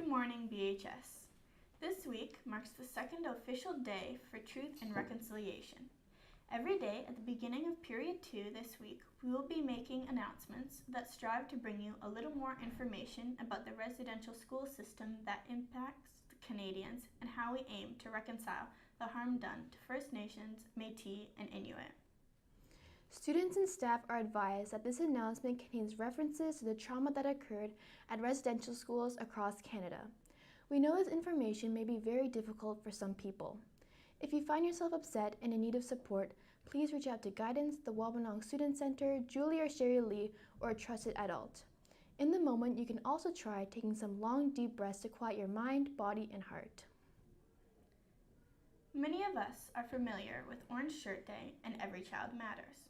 Good morning, BHS. This week marks the second official day for Truth and Reconciliation. Every day at the beginning of Period 2 this week, we will be making announcements that strive to bring you a little more information about the residential school system that impacts the Canadians and how we aim to reconcile the harm done to First Nations, Métis, and Inuit. Students and staff are advised that this announcement contains references to the trauma that occurred at residential schools across Canada. We know this information may be very difficult for some people. If you find yourself upset and in need of support, please reach out to Guidance, the Wabanong Student Center, Julie or Sherry Lee, or a trusted adult. In the moment, you can also try taking some long, deep breaths to quiet your mind, body, and heart. Many of us are familiar with Orange Shirt Day and Every Child Matters.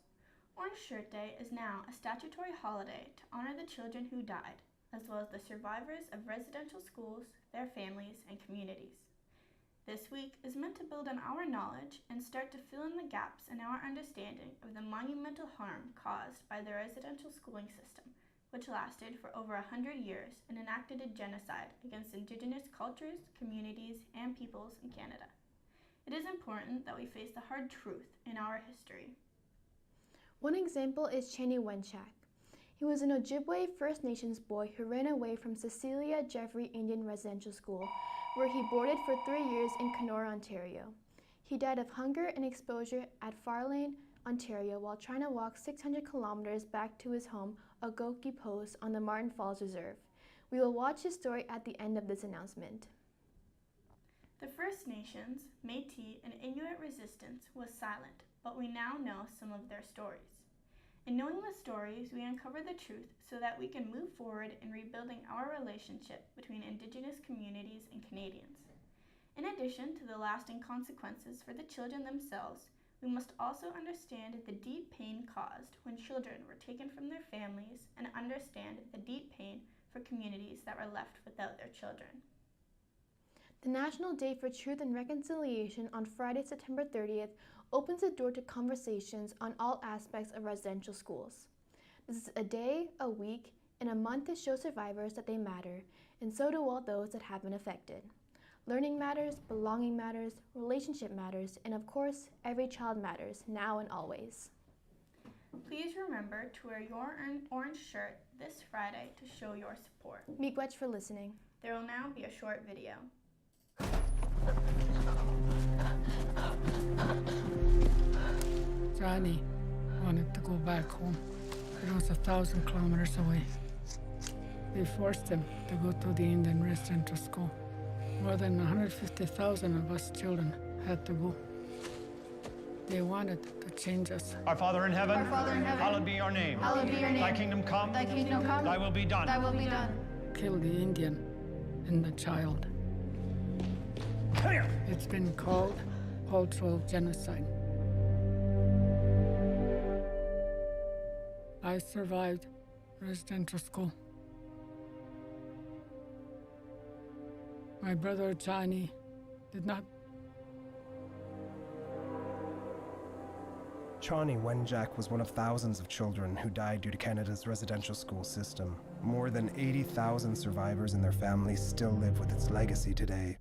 Orange Shirt Day is now a statutory holiday to honor the children who died, as well as the survivors of residential schools, their families, and communities. This week is meant to build on our knowledge and start to fill in the gaps in our understanding of the monumental harm caused by the residential schooling system, which lasted for over 100 years and enacted a genocide against Indigenous cultures, communities, and peoples in Canada. It is important that we face the hard truth in our history. One example is Chaney Wenchak. He was an Ojibwe First Nations boy who ran away from Cecilia Jeffrey Indian Residential School, where he boarded for 3 years in Kenora, Ontario. He died of hunger and exposure at Farlane, Ontario, while trying to walk 600 kilometers back to his home, Ogoki Post, on the Martin Falls Reserve. We will watch his story at the end of this announcement. The First Nations, Métis, and Inuit resistance was silent, but we now know some of their stories. In knowing the stories, we uncover the truth so that we can move forward in rebuilding our relationship between Indigenous communities and Canadians. In addition to the lasting consequences for the children themselves, we must also understand the deep pain caused when children were taken from their families and understand the deep pain for communities that were left without their children. The National Day for Truth and Reconciliation on Friday, September 30th opens the door to conversations on all aspects of residential schools. This is a day, a week, and a month to show survivors that they matter, and so do all those that have been affected. Learning matters, belonging matters, relationship matters, and of course, every child matters, now and always. Please remember to wear your orange shirt this Friday to show your support. Miigwech for listening. There will now be a short video. Johnny wanted to go back home. It was 1,000 kilometers away. They forced him to go to the Indian residential school. More than 150,000 of us children had to go. They wanted to change us. Our Father in heaven, hallowed be your name. Hallowed be your name. Thy kingdom come, Thy kingdom come, thy will be done. thy will be done. Kill the Indian and the child. It's been called cultural genocide. I survived residential school. My brother Johnny did not. Chaney Wenchak was one of thousands of children who died due to Canada's residential school system. More than 80,000 survivors and their families still live with its legacy today.